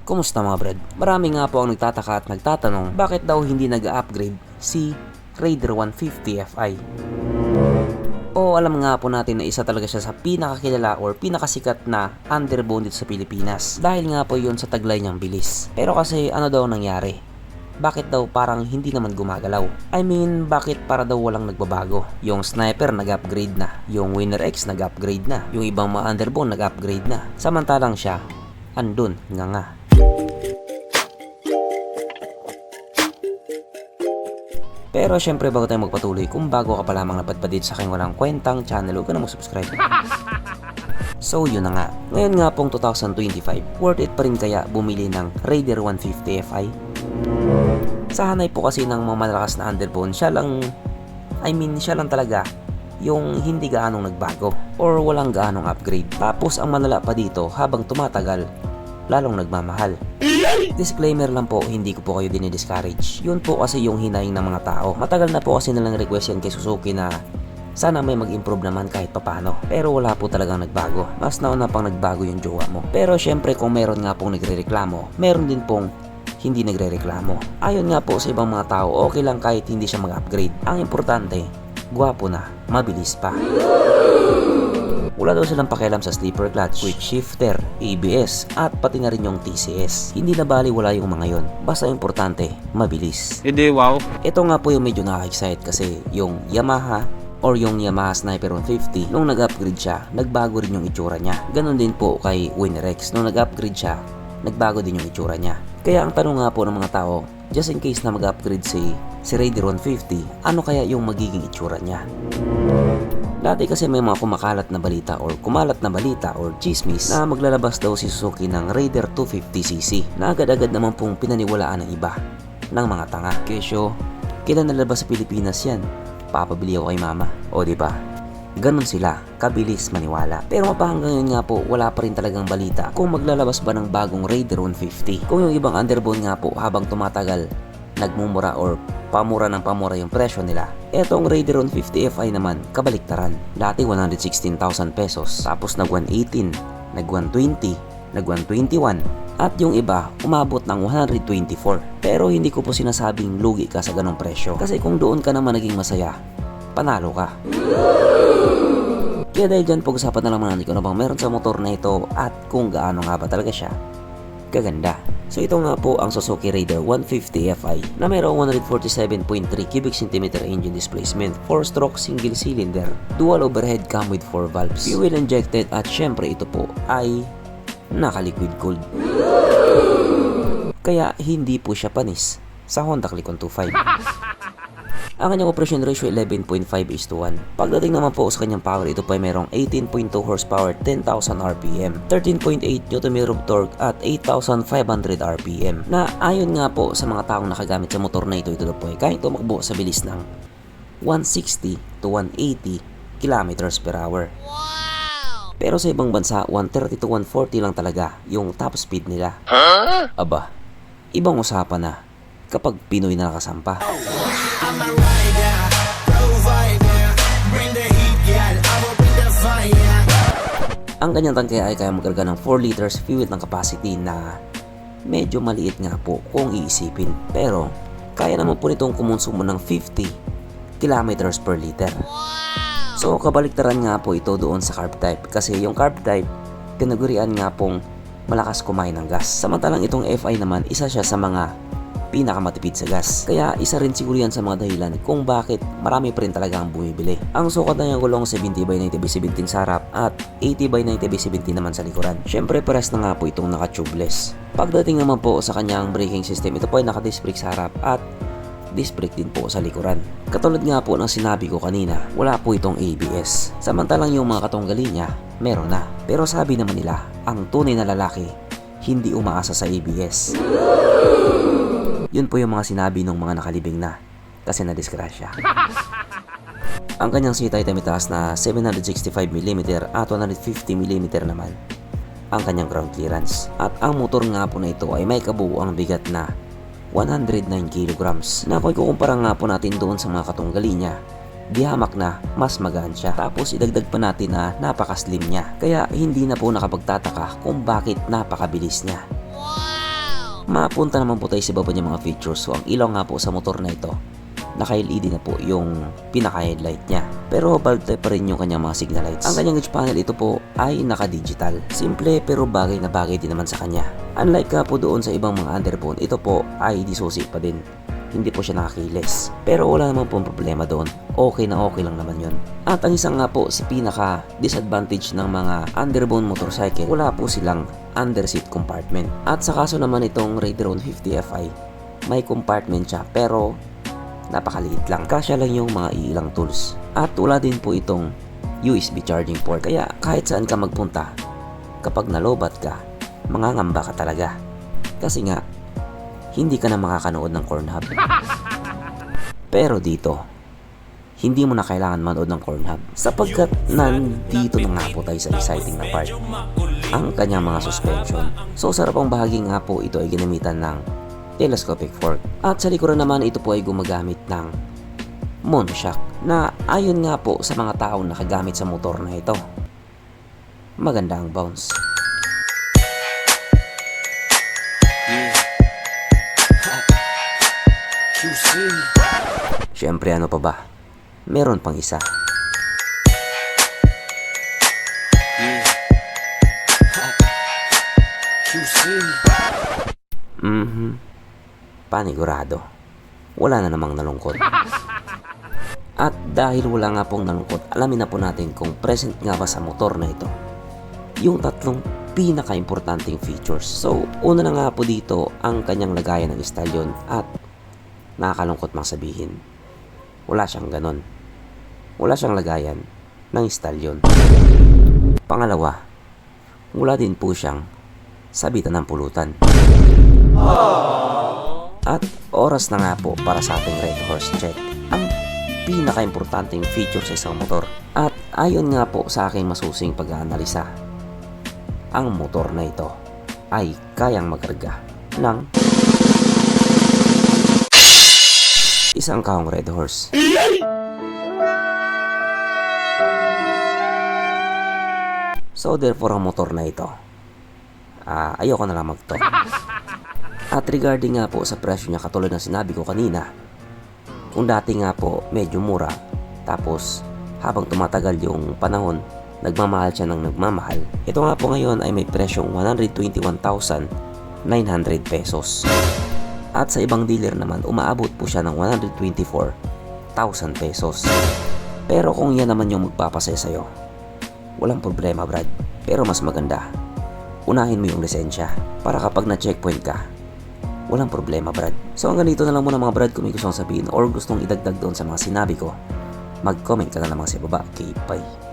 Kumusta mga brad? Marami nga po ang nagtataka at nagtatanong bakit daw hindi nag-upgrade si Raider 150 Fi. O alam nga po natin na isa talaga siya sa pinakakilala or pinakasikat na underbone dito sa Pilipinas dahil nga po yun sa taglay niyang bilis. Pero kasi ano daw nangyari? Bakit daw parang hindi naman gumagalaw? I mean, bakit para daw walang nagbabago? Yung sniper nag-upgrade na, yung Winner X nag-upgrade na, yung ibang mga underbone nag-upgrade na. Samantalang siya, andun nga. Pero syempre bago tayo magpatuloy, kung bago ka pa lamang napadpad sa aking walang kwentang channel, huwag ka na mag-subscribe. So yun na nga, ngayon nga pong 2025, worth it pa rin kaya bumili ng Raider 150 Fi? Sa hanay po kasi ng mga malalakas na underbone, siya lang talaga yung hindi gaanong nagbago or walang gaanong upgrade. Tapos ang malala pa dito, habang tumatagal, lalong nagmamahal. Disclaimer lang po, hindi ko po kayo dinidiscourage. Yun po kasi yung hinaing ng mga tao. Matagal na po kasi nilang request yan kay Suzuki na sana may mag-improve naman kahit papano. Pero wala po talagang nagbago. Mas nauna pang nagbago yung jowa mo. Pero syempre kung meron nga pong nagre-reklamo, meron din pong hindi nagre-reklamo. Ayon nga po sa ibang mga tao, okay lang kahit hindi siya mag-upgrade. Ang importante, gwapo na, mabilis pa. Wala daw silang pakialam sa sleeper clutch, quick shifter, ABS, at pati na rin yung TCS. Hindi na bali wala yung mga yon. Basta importante, mabilis. Hindi, wow. Ito nga po yung medyo nakaka-excite kasi yung Yamaha Sniper 150, nung nag-upgrade siya, nagbago rin yung itsura niya. Ganon din po kay Winner X, nung nag-upgrade siya, nagbago din yung itsura niya. Kaya ang tanong nga po ng mga tao, just in case na mag-upgrade si Raider 150, ano kaya yung magiging itsura niya? Dati kasi may mga kumalat na balita or chismis na maglalabas daw si Suzuki ng Raider 250cc na agad-agad naman pong pinaniwalaan ng iba ng mga tanga. Kesyo, kailan nalabas sa Pilipinas yan? Papabili ako kay mama. O diba? Ganon sila, kabilis maniwala. Pero hanggang ngayon nga po, wala pa rin talagang balita kung maglalabas ba ng bagong Raider 150. Kung yung ibang underbone nga po habang tumatagal, nagmumura or pamura yung presyo nila. Etong Raider 150 Fi naman, kabaliktaran. Dati 116,000 pesos, tapos nag 118, nag 120, nag 121, at yung iba umabot ng 124. Pero hindi ko po sinasabing lugi ka sa ganong presyo. Kasi kung doon ka naman naging masaya, panalo ka. Kaya dahil dyan, pag-usapan na lang natin kung ano bang meron sa motor na ito at kung gaano nga ba talaga siya kaganda. So ito nga po ang Suzuki Raider 150 Fi na mayroong 147.3 cubic centimeter engine displacement, 4-stroke single cylinder, dual overhead cam with 4 valves, fuel injected, at syempre ito po ay naka-liquid cooled. Kaya hindi po siya panis sa Honda Click 125. Ang kanyang operation ratio 11.5:1. Pagdating naman po sa kanyang power, ito po ay mayroong 18.2 horsepower, 10,000 RPM, 13.8 Nm of torque at 8,500 RPM. Na ayon nga po sa mga taong nakagamit sa motor na ito po ay kayang tumakbo sa bilis ng 160 to 180 km/h. Pero sa ibang bansa, 130 to 140 lang talaga yung top speed nila. Aba, ibang usapan na kapag Pinoy na nakasampa. Ang kanyang tangke ay kaya magkarga ng 4 liters fuel ng capacity na medyo maliit nga po kung iisipin. Pero kaya naman po nitong kumonsumo ng 50 kilometers per liter. So kabaliktaran nga po ito doon sa carb type, kasi yung carb type tinagurian nga pong malakas kumain ng gas. Samantalang itong Fi naman, isa siya sa mga pinakamatipid sa gas. Kaya isa rin siguro yan sa mga dahilan kung bakit marami pa rin talaga ang bumibili. Ang sukat na yung gulong 70/90/70 sa harap at 80/90/70 naman sa likuran. Syempre pares na nga po itong naka-tubeless. Pagdating naman po sa kanyang braking system, ito po ay naka-disc brake sa harap at disc brake din po sa likuran. Katulad nga po ng sinabi ko kanina, wala po itong ABS. Samantalang yung mga katunggali niya, meron na. Pero sabi naman nila, ang tunay na lalaki hindi umaasa sa ABS. Yun po yung mga sinabi ng mga nakalibing na kasi na-disgrasya. Ang kanyang seat height ay mataas na 765mm at 150mm naman ang kanyang ground clearance. At ang motor nga po na ito ay may kabuuang bigat na 109 kg na kung ikukumpara nga po natin doon sa mga katunggali niya, di hamak na mas magaan siya. Tapos idagdag pa natin na napaka-slim niya. Kaya hindi na po nakapagtataka kung bakit napakabilis niya. Mapunta naman po tayo sa baba niyang mga features. So ang ilaw nga po sa motor na ito, naka-LED na po yung pinaka-headlight niya. Pero bulb type pa rin yung kanyang mga signal lights. Ang kanyang gauge panel ito po ay naka-digital. Simple pero bagay na bagay din naman sa kanya. Unlike nga po doon sa ibang mga underbone, ito po ay disusi pa din. Hindi po siya nakakiles. Pero wala naman pong problema doon. Okay na okay lang naman yun. At ang isang nga po si pinaka disadvantage ng mga underbone motorcycle, wala po silang underseat compartment. At sa kaso naman itong Raideron 50 Fi, may compartment siya pero napakaliit lang. Kasya lang yung mga ilang tools. At wala din po itong USB charging port. Kaya kahit saan ka magpunta, kapag nalobat ka, mangangamba ka talaga. Kasi nga, hindi ka na makakanood ng Pornhub. Pero dito, hindi mo na kailangan manood ng Pornhub sapagkat nandito na nga po tayo sa exciting na part, ang kanyang mga suspension. So sa harapang bahagi nga po ito ay ginamitan ng telescopic fork. At sa likuran naman ito po ay gumagamit ng monoshock na ayon nga po sa mga taong nakagamit sa motor na ito, maganda ang bounce. Siyempre ano pa ba? Meron pang isa. Panigurado. Wala na namang nalungkot. At dahil wala nga pong nalungkot, alamin na po natin kung present nga ba sa motor na ito yung tatlong pinaka-importanting features. So, una na nga po dito ang kanyang lagayan ng stallion at nakakalungkot mang sabihin, wala siyang ganon. Wala siyang lagayan ng stallion. Pangalawa, wala din po siyang sabitan ng pulutan. At oras na nga po para sa ating Red Horse Check, ang pinaka-importanting feature sa isang motor. At ayon nga po sa aking masusing pag-aanalisa, ang motor na ito ay kayang magkarga ng isang kahong Red Horse. So therefore ang motor na ito, ayoko na lang mag-talk. At regarding nga po sa presyo niya, katulad ng sinabi ko kanina, kung dati nga po medyo mura, tapos habang tumatagal yung panahon, nagmamahal siya ng nagmamahal. Ito nga po ngayon ay may presyong 121,900 pesos. At sa ibang dealer naman, umaabot po siya ng 124,000 pesos. Pero kung yan naman yung magpapasaya sa'yo, walang problema Brad. Pero mas maganda, unahin mo yung lisensya para kapag na-checkpoint ka, walang problema Brad. So hanggang dito na lang muna mga Brad. Kung may gustong sabihin or gustong idagdag doon sa mga sinabi ko, mag-comment ka na lamang sa baba. Okay, bye.